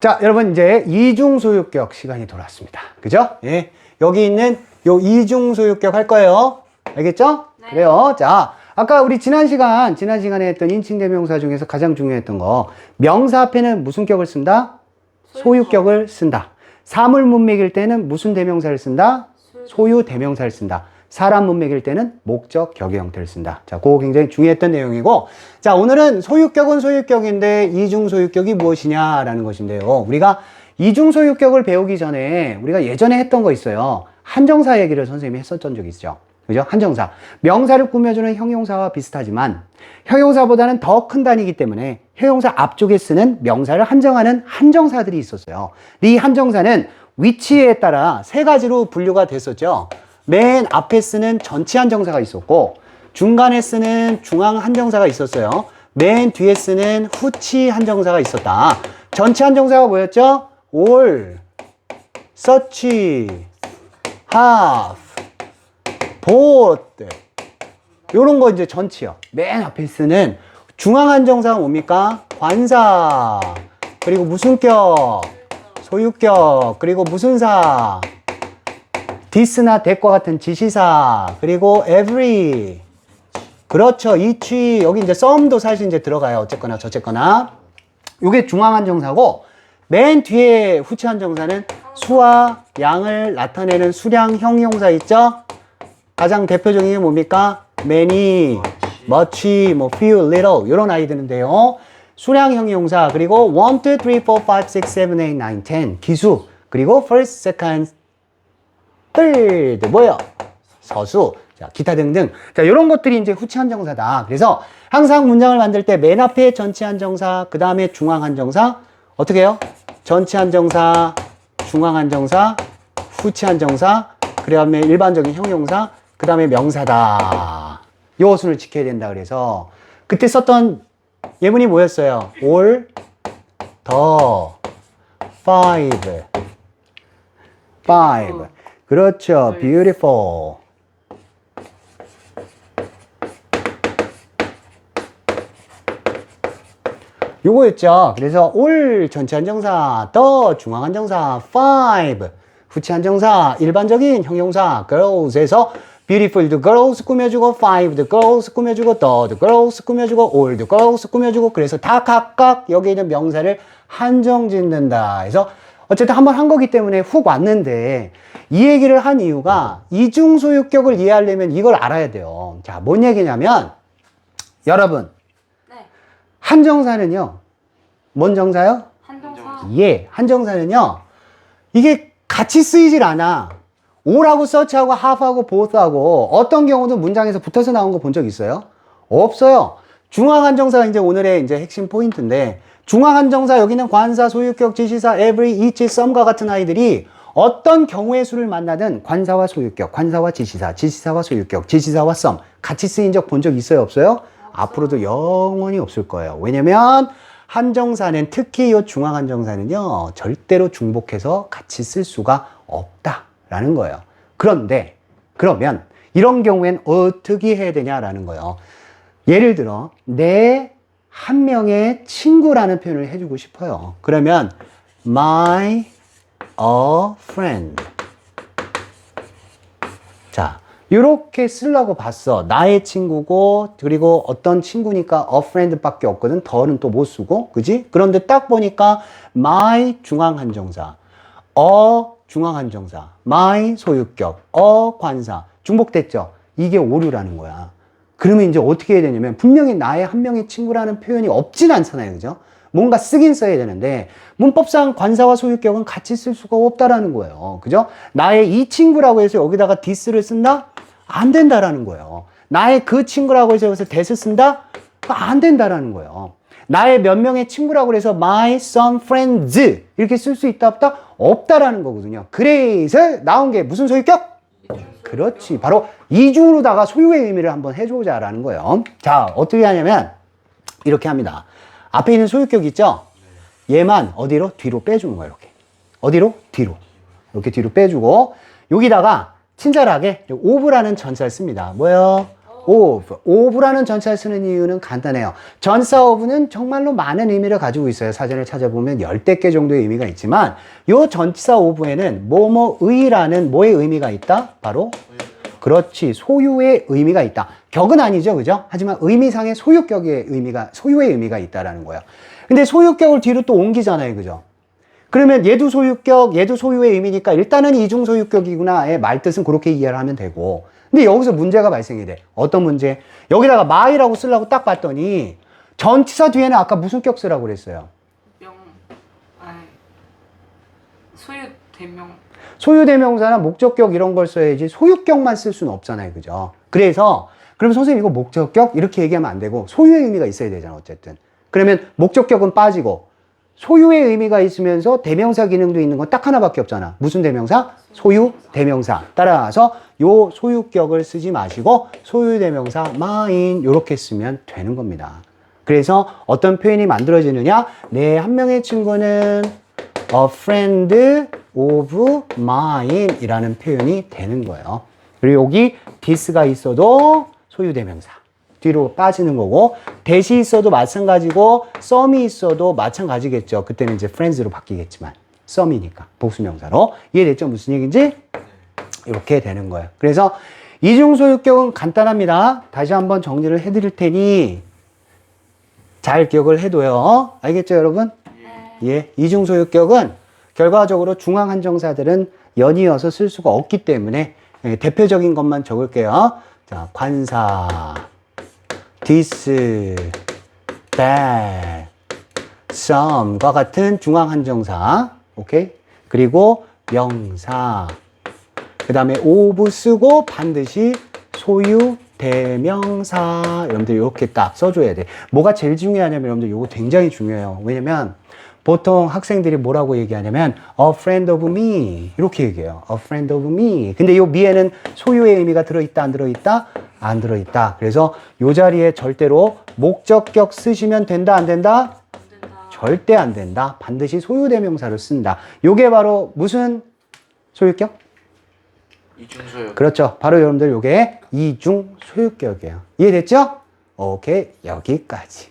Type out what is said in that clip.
자, 여러분 이제 이중소유격 시간이 돌아왔습니다. 그죠? 예. 여기 있는 요 이중소유격 할 거예요. 알겠죠? 네. 그래요. 자, 아까 우리 지난 시간에 했던 인칭대명사 중에서 가장 중요했던 거, 명사 앞에는 무슨 격을 쓴다? 소유격을 쓴다. 사물 문맥일 때는 무슨 대명사를 쓴다? 소유 대명사를 쓴다. 사람 문맥일 때는 목적 격의 형태를 쓴다. 자, 그거 굉장히 중요했던 내용이고, 자, 오늘은 소유격은 소유격인데 이중소유격이 무엇이냐라는 것인데요. 우리가 이중소유격을 배우기 전에 우리가 예전에 했던 거 있어요. 한정사 얘기를 선생님이 했었던 적이 있죠. 그죠? 한정사. 명사를 꾸며주는 형용사와 비슷하지만 형용사보다는 더 큰 단위이기 때문에 형용사 앞쪽에 쓰는 명사를 한정하는 한정사들이 있었어요. 이 한정사는 위치에 따라 세 가지로 분류가 됐었죠. 맨 앞에 쓰는 전치 한정사가 있었고, 중간에 쓰는 중앙 한정사가 있었어요. 맨 뒤에 쓰는 후치 한정사가 있었다. 전치 한정사가 뭐였죠? all, such, have, both. 요런 거 이제 전치요. 맨 앞에 쓰는 중앙 한정사가 뭡니까? 관사, 그리고 무슨 격? 소유격, 그리고 무슨 사? this나 that과 같은 지시사, 그리고 every, 그렇죠, each, 여기 이제 some도 사실 이제 들어가요. 어쨌거나 저쨌거나. 요게 중앙 한정사고, 맨 뒤에 후치 한정사는 수와 양을 나타내는 수량 형용사 있죠? 가장 대표적인 게 뭡니까? many, much, 뭐 few, little 이런 아이들인데요. 수량 형용사, 그리고 1, 2, 3, 4, 5, 6, 7, 8, 9, 10 기수, 그리고 first, second, third 뭐예요? 서수. 자, 기타 등등. 자, 이런 것들이 이제 후치 한정사다. 그래서 항상 문장을 만들 때 맨 앞에 전치 한정사, 그 다음에 중앙 한정사, 어떻게 해요? 전치 한정사, 중앙 한정사, 후치 한정사, 그 다음에 일반적인 형용사, 그 다음에 명사다. 요 순을 지켜야 된다. 그래서 그때 썼던 예문이 뭐였어요? all, the, five. 그렇죠. beautiful. 요거였죠. 그래서 all 전치 한정사, the 중앙 한정사, five 후치 한정사, 일반적인 형용사 girls에서 beautiful the girls 꾸며주고, five the girls 꾸며주고, the girls 꾸며주고, all the girls 꾸며주고, 그래서 다 각각 여기 있는 명사를 한정 짓는다. 그래서 어쨌든 한번 한 거기 때문에 훅 왔는데, 이 얘기를 한 이유가 이중소유격을 이해하려면 이걸 알아야 돼요. 자, 뭔 얘기냐면, 여러분, 네. 한정사는요, 뭔 정사요? 한정사. 예, 한정사는요, 이게 같이 쓰이질 않아. all하고 such하고 have하고 both하고 어떤 경우도 문장에서 붙어서 나온 거 본 적 있어요? 없어요. 중앙 한정사가 이제 오늘의 이제 핵심 포인트인데, 중앙 한정사 여기는 관사, 소유격, 지시사, every, each, some과 같은 아이들이 어떤 경우의 수를 만나든 관사와 소유격, 관사와 지시사, 지시사와 소유격, 지시사와 some 같이 쓰인 적 본 적 있어요? 없어요? 앞으로도 영원히 없을 거예요. 왜냐면 한정사는, 특히 이 중앙 한정사는요, 절대로 중복해서 같이 쓸 수가 없다라는 거예요. 그런데 그러면 이런 경우엔 어떻게 해야 되냐라는 거예요. 예를 들어 내 한 명의 친구라는 표현을 해주고 싶어요. 그러면 my a friend. 자, 이렇게 쓰려고 봤어. 나의 친구고, 그리고 어떤 친구니까 a friend 밖에 없거든. 더는 또 못 쓰고, 그지? 그런데 딱 보니까 my 중앙 한정사, a 중앙 한정사, my 소유격, a 관사 중복됐죠? 이게 오류라는 거야. 그러면 이제 어떻게 해야 되냐면, 분명히 나의 한 명의 친구라는 표현이 없진 않잖아요. 그죠? 뭔가 쓰긴 써야 되는데, 문법상 관사와 소유격은 같이 쓸 수가 없다라는 거예요. 그죠? 나의 이 친구라고 해서 여기다가 this를 쓴다? 안 된다라는 거예요. 나의 그 친구라고 해서 여기서 that을 쓴다? 안 된다라는 거예요. 나의 몇 명의 친구라고 해서 my some friends 이렇게 쓸 수 있다 없다? 없다라는 거거든요. 그래서 나온 게 무슨 소유격? 그렇지. 바로 이중으로다가 소유의 의미를 한번 해주자라는 거예요. 자, 어떻게 하냐면 이렇게 합니다. 앞에 있는 소유격 있죠? 얘만 어디로? 뒤로 빼주는 거예요. 이렇게. 어디로? 뒤로. 이렇게 뒤로 빼주고, 여기다가 친절하게 of라는 전치사를 씁니다. 뭐예요? of. of라는 전치사를 쓰는 이유는 간단해요. 전치사 of는 정말로 많은 의미를 가지고 있어요. 사전을 찾아보면 열댓 개 정도의 의미가 있지만 요 전치사 of에는 뭐뭐의라는 뭐의 의미가 있다? 바로 그렇지. 소유의 의미가 있다. 격은 아니죠. 그죠? 하지만 의미상의 소유격의 의미가, 소유의 의미가 있다라는 거예요. 근데 소유격을 뒤로 또 옮기잖아요. 그죠? 그러면 얘도 소유격, 얘도 소유의 의미니까 일단은 이중 소유격이구나의 말뜻은 그렇게 이해를 하면 되고. 근데 여기서 문제가 발생이 돼. 어떤 문제? 여기다가 my라고 쓰려고 딱 봤더니 전치사 뒤에는 아까 무슨 격 쓰라고 그랬어요? 소유 대명. 소유대명사나 목적격 이런 걸 써야지 소유격만 쓸 수는 없잖아요. 그죠? 그래서 그럼 선생님 이거 목적격 이렇게 얘기하면 안 되고 소유의 의미가 있어야 되잖아. 어쨌든. 그러면 목적격은 빠지고 소유의 의미가 있으면서 대명사 기능도 있는 건 딱 하나밖에 없잖아. 무슨 대명사? 소유 대명사. 따라서 요 소유격을 쓰지 마시고 소유 대명사 mine 이렇게 쓰면 되는 겁니다. 그래서 어떤 표현이 만들어지느냐? 내 한 명의 친구는 a friend of mine 이라는 표현이 되는 거예요. 그리고 여기 this가 있어도 소유대명사 뒤로 빠지는 거고 that이 있어도 마찬가지고 some이 있어도 마찬가지겠죠. 그때는 이제 friends로 바뀌겠지만 some이니까 복수명사로. 이해됐죠? 무슨 얘기인지? 이렇게 되는 거예요. 그래서 이중소유격은 간단합니다. 다시 한번 정리를 해드릴 테니 잘 기억을 해둬요. 알겠죠 여러분? 예, 이중소유격은 결과적으로 중앙한정사들은 연이어서 쓸 수가 없기 때문에 대표적인 것만 적을게요. 자, 관사, this, that, some과 같은 중앙한정사, 오케이? 그리고 명사, 그 다음에 of 쓰고 반드시 소유, 대명사 여러분들 이렇게 딱 써줘야 돼. 뭐가 제일 중요하냐면 여러분들 이거 굉장히 중요해요. 왜냐면 보통 학생들이 뭐라고 얘기하냐면 a friend of me 이렇게 얘기해요. a friend of me. 근데 이 me에는 소유의 의미가 들어있다 안 들어있다? 안 들어있다. 그래서 이 자리에 절대로 목적격 쓰시면 된다 안 된다? 안 된다. 절대 안 된다. 반드시 소유대명사를 쓴다. 요게 바로 무슨 소유격? 이중소유. 그렇죠. 바로 여러분들 요게 이중 소유격이에요. 이해됐죠? 오케이. 여기까지.